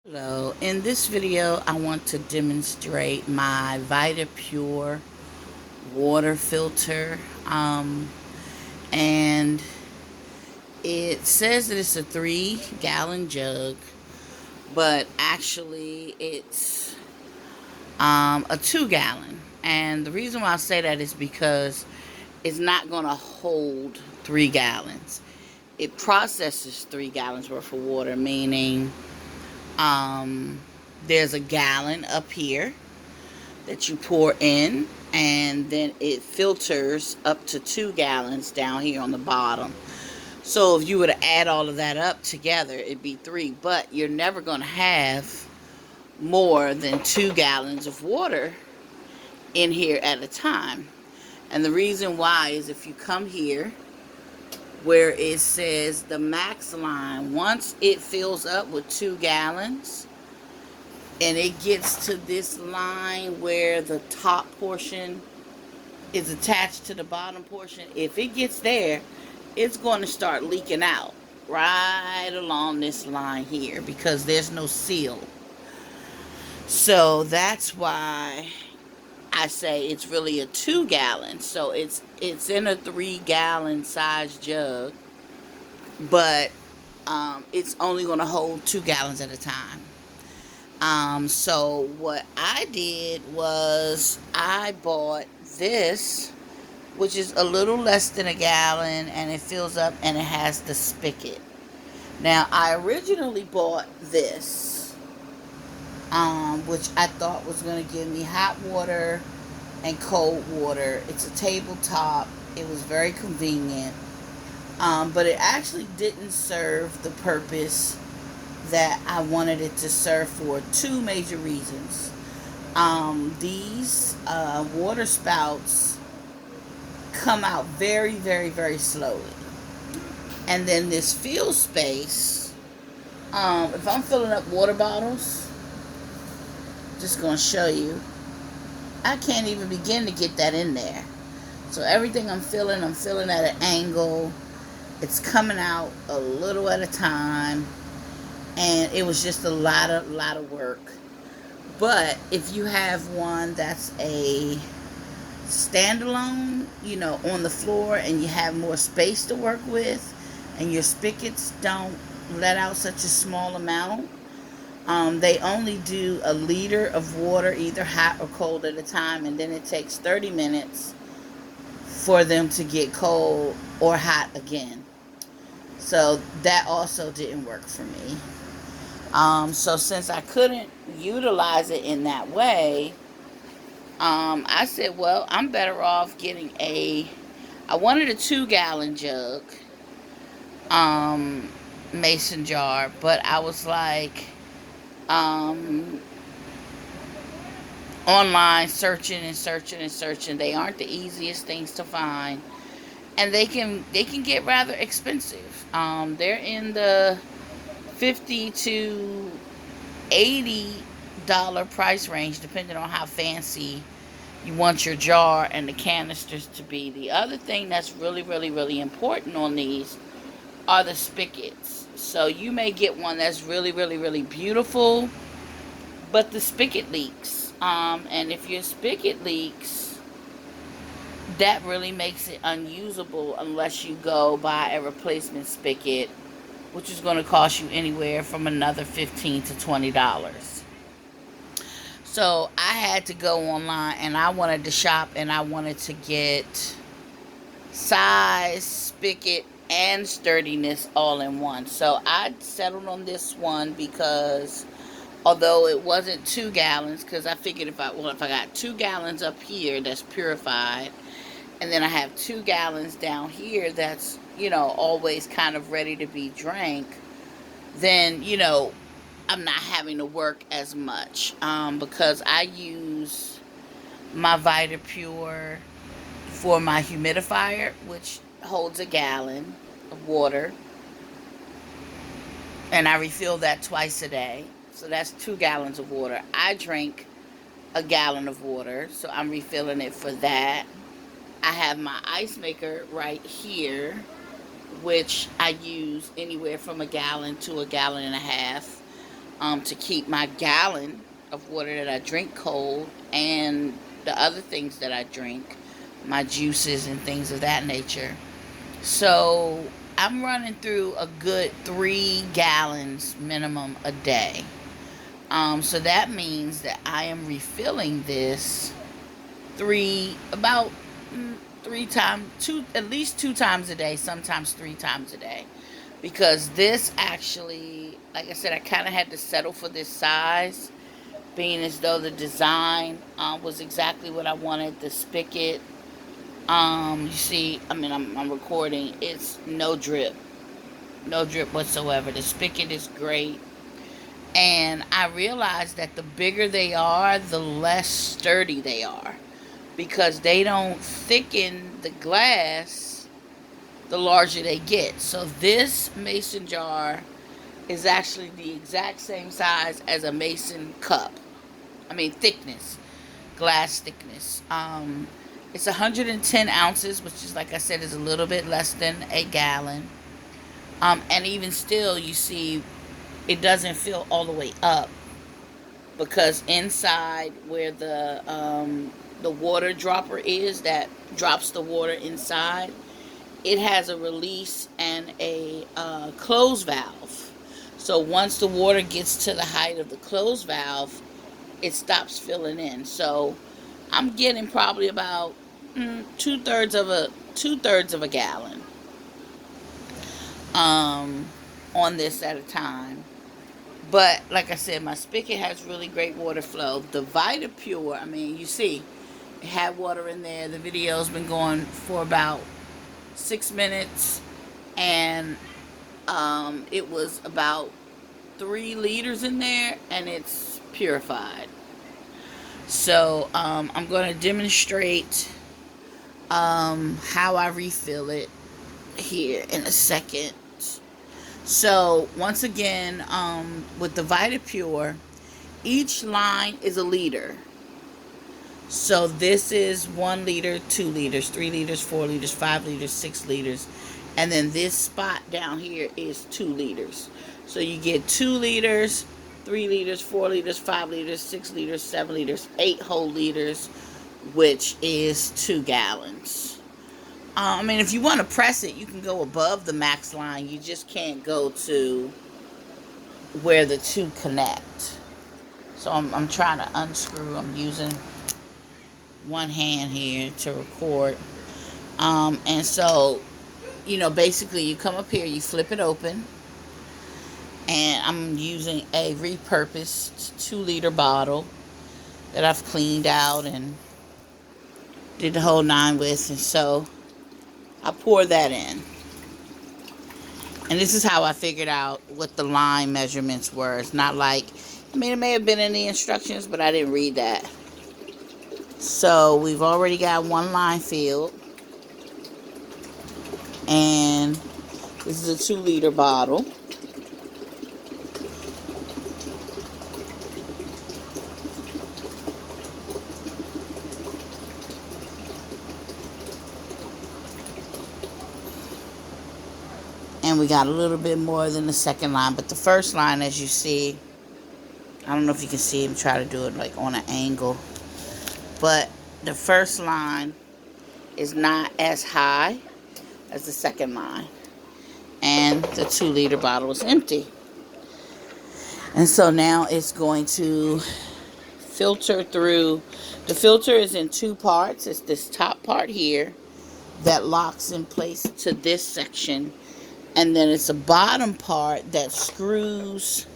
Hello, in this video I want to demonstrate my Vitapur water filter, and it says that it's a 3-gallon jug, but actually it's a 2-gallon. And the reason why I say that is because it's not going to hold 3 gallons. It processes 3 gallons worth of water, meaning um, there's a gallon up here that you pour in, and then it filters up to 2 gallons down here on the bottom. So if you were to add all of that up together, it'd be 3, but you're never going to have more than 2 gallons of water in here at a time. And the reason why is if you come here where it says the max line, once it fills up with 2 gallons, and it gets to this line where the top portion is attached to the bottom portion, if it gets there, it's going to start leaking out right along this line here because there's no seal. So that's why I say it's really a 2 gallon. So it's in a 3 gallon size jug, but it's only going to hold 2 gallons at a time. So what I did was I bought this, which is a little less than a gallon, and it fills up and it has the spigot. Now, I originally bought this, which I thought was going to give me hot water and cold water. It's a tabletop. It was very convenient, but it actually didn't serve the purpose that I wanted it to serve for two major reasons. These water spouts come out very, very, very slowly. And then this fill space, if I'm filling up water bottles, just going to show you, I can't even begin to get that in there. So everything I'm filling at an angle. It's coming out a little at a time. And it was just a lot of work. But if you have one that's a standalone, on the floor, and you have more space to work with, and your spigots don't let out such a small amount, they only do a liter of water, either hot or cold at a time, and then it takes 30 minutes for them to get cold or hot again. So that also didn't work for me. So since I couldn't utilize it in that way, I said, well, I'm better off getting I wanted a 2 gallon jug, mason jar, but I was like, online searching and searching and searching. They aren't the easiest things to find, and they can get rather expensive. They're in the 50 to $80 price range, depending on how fancy you want your jar and the canisters to be. The other thing that's really, really, really important on these are the spigots. So you may get one that's really, really, really beautiful, but the spigot leaks. And if your spigot leaks, that really makes it unusable unless you go buy a replacement spigot, which is going to cost you anywhere from another $15 to $20. So I had to go online, and I wanted to shop, and I wanted to get size, spigot, and sturdiness all in one. So I settled on this one because although it wasn't 2 gallons, because I figured if I got 2 gallons up here that's purified, and then I have 2 gallons down here that's always kind of ready to be drank, then I'm not having to work as much, because I use my Vitapur for my humidifier, which holds a gallon of water, and I refill that twice a day. So that's 2 gallons of water. I drink a gallon of water, so I'm refilling it for that. I have my ice maker right here, which I use anywhere from a gallon to a gallon and a half. to keep my gallon of water that I drink cold, and the other things that I drink, my juices and things of that nature. So I'm running through a good 3 gallons minimum a day. So that means that I am refilling this about 3 times, at least 2 times a day, sometimes 3 times a day. Because this actually, like I said, I kind of had to settle for this size, being as though the design was exactly what I wanted. The spigot, you see, I mean, I'm recording. It's no drip, no drip whatsoever. The spigot is great. And I realized that the bigger they are, the less sturdy they are, because they don't thicken the glass the larger they get. So this mason jar is actually the exact same size as a mason cup. I mean, thickness, glass thickness. It's 110 ounces, which is, like I said, is a little bit less than a gallon. And even still, you see, it doesn't fill all the way up, because inside where the water dropper is that drops the water inside, it has a release and a close valve. So once the water gets to the height of the close valve, it stops filling in. So I'm getting probably about two thirds of a gallon on this at a time. But like I said, my spigot has really great water flow. The Vitapur, I mean, you see, it had water in there. The video's been going for about 6 minutes, and it was about 3 liters in there, and it's purified. So I'm going to demonstrate how I refill it here in a second. So once again, with the Vitapur, each line is a liter. So this is 1 liter, 2 liters, 3 liters, 4 liters, 5 liters, 6 liters. And then this spot down here is 2 liters. So you get 2 liters, 3 liters, 4 liters, 5 liters, 6 liters, 7 liters, 8 whole liters, which is 2 gallons. I mean, if you want to press it, you can go above the max line. You just can't go to where the two connect. So I'm trying to unscrew. I'm using one hand here to record. And so, basically you come up here, you flip it open. And I'm using a repurposed 2-liter bottle that I've cleaned out and did the whole 9 with. And so I pour that in. And this is how I figured out what the line measurements were. It's not like, I mean, it may have been in the instructions, but I didn't read that. So we've already got 1 line filled. And this is a 2-liter bottle. And we got a little bit more than the second line. But the first line, as you see, I don't know if you can see him try to do it like on an angle. But the first line is not as high as the second line. And the 2-liter bottle is empty. And so now it's going to filter through. The filter is in 2 parts. It's this top part here that locks in place to this section. And then it's a bottom part that screws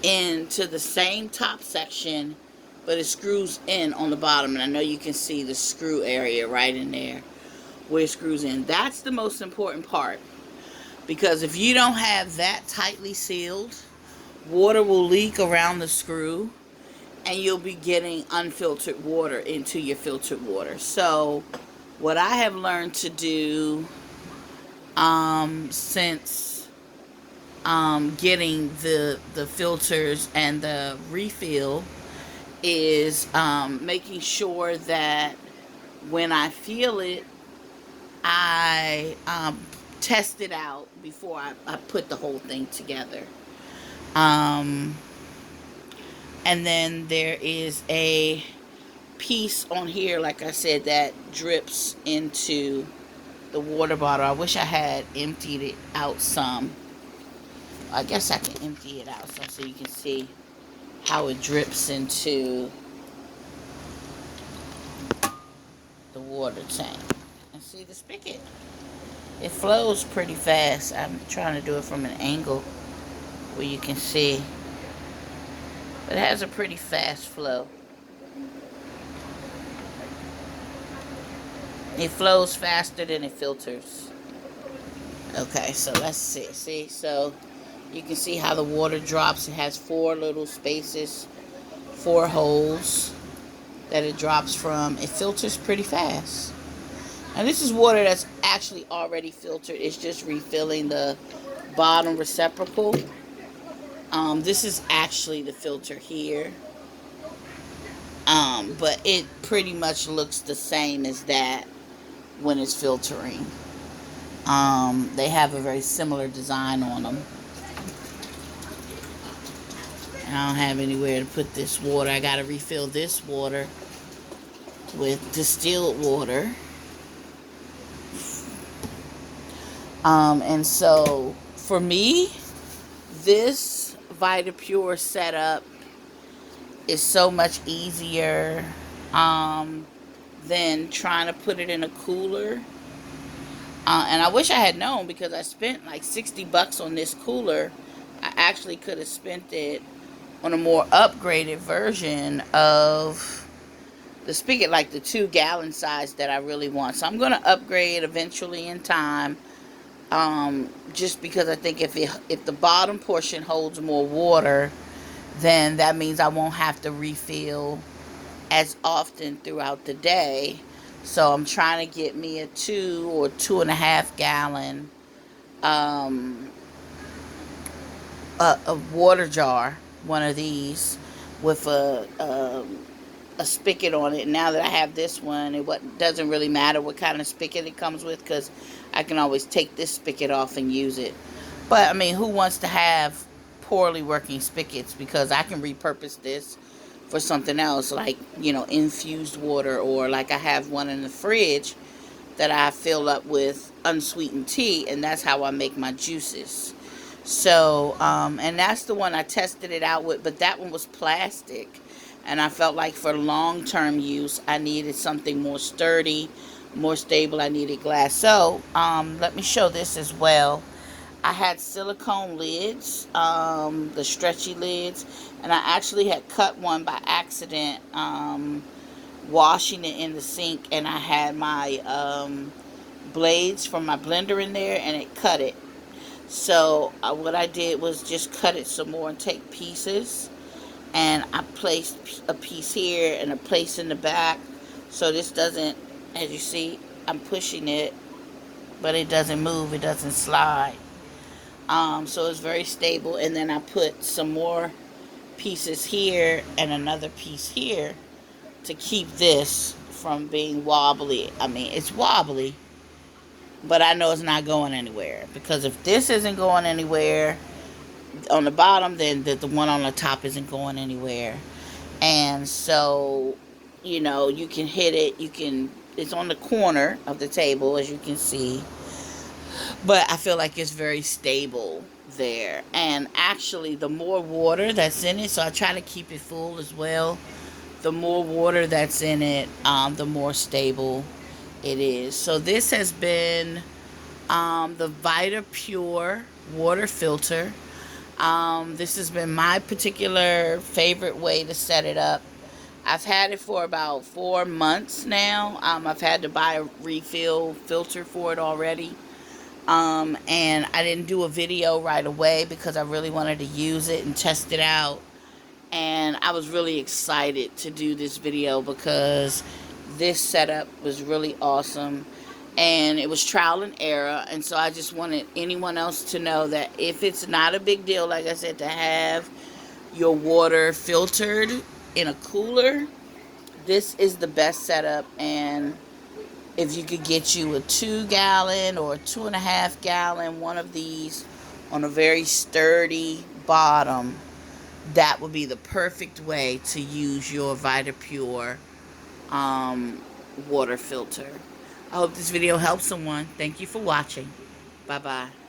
into the same top section, but it screws in on the bottom. And I know you can see the screw area right in there where it screws in. That's the most important part, because if you don't have that tightly sealed, water will leak around the screw and you'll be getting unfiltered water into your filtered water. So what I have learned to do since getting the filters and the refill is making sure that when I feel it, I test it out before I put the whole thing together. And then there is a piece on here, like I said, that drips into the water bottle. I wish I had emptied it out some. I guess I can empty it out some so you can see how it drips into the water tank. And see the spigot. It flows pretty fast. I'm trying to do it from an angle where you can see. But it has a pretty fast flow. It flows faster than it filters. Okay, so let's see. See, so you can see how the water drops. It has 4 little spaces, 4 holes that it drops from. It filters pretty fast. And this is water that's actually already filtered. It's just refilling the bottom reciprocal. This is actually the filter here. But it pretty much looks the same as that when it's filtering. They have a very similar design on them. I don't have anywhere to put this water. I gotta refill this water with distilled water. And so for me, this Vitapur setup is so much easier than trying to put it in a cooler. And I wish I had known, because I spent like $60 on this cooler. I actually could have spent it on a more upgraded version of the spigot, like the 2-gallon size that I really want. So I'm going to upgrade eventually in time. Just because I think if the bottom portion holds more water, then that means I won't have to refill as often throughout the day. So I'm trying to get me a 2 or 2.5 gallon a water jar, one of these, with a spigot on it. Now that I have this one, it doesn't really matter what kind of spigot it comes with, because I can always take this spigot off and use it. But I mean, who wants to have poorly working spigots? Because I can repurpose this for something else, like, you know, infused water, or like I have one in the fridge that I fill up with unsweetened tea, and that's how I make my juices. So and that's the one I tested it out with, but that one was plastic, and I felt like for long-term use I needed something more sturdy, more stable. I needed glass. So let me show this as well. I had silicone lids, the stretchy lids, and I actually had cut one by accident, washing it in the sink, and I had my blades from my blender in there, and it cut it. So what I did was just cut it some more and take pieces, and I placed a piece here and a place in the back, so this doesn't, as you see, I'm pushing it, but it doesn't move, it doesn't slide. So it's very stable. And then I put some more pieces here and another piece here to keep this from being wobbly. I mean, it's wobbly, but I know it's not going anywhere, because if this isn't going anywhere on the bottom, then the one on the top isn't going anywhere. And so, you know, you can hit it, it's on the corner of the table, as you can see, but I feel like it's very stable there. And actually, the more water that's in it, so I try to keep it full as well, the more water that's in it, the more stable it is. So this has been the Vitapur water filter. This has been my particular favorite way to set it up. I've had it for about 4 months now. I've had to buy a refill filter for it already. And I didn't do a video right away because I really wanted to use it and test it out. And I was really excited to do this video because this setup was really awesome. And it was trial and error. And so I just wanted anyone else to know that if it's not a big deal, like I said, to have your water filtered in a cooler, this is the best setup. And if you could get you a 2-gallon or a 2.5 gallon one of these on a very sturdy bottom, that would be the perfect way to use your Vitapur water filter. I hope this video helps someone. Thank you for watching. Bye-bye.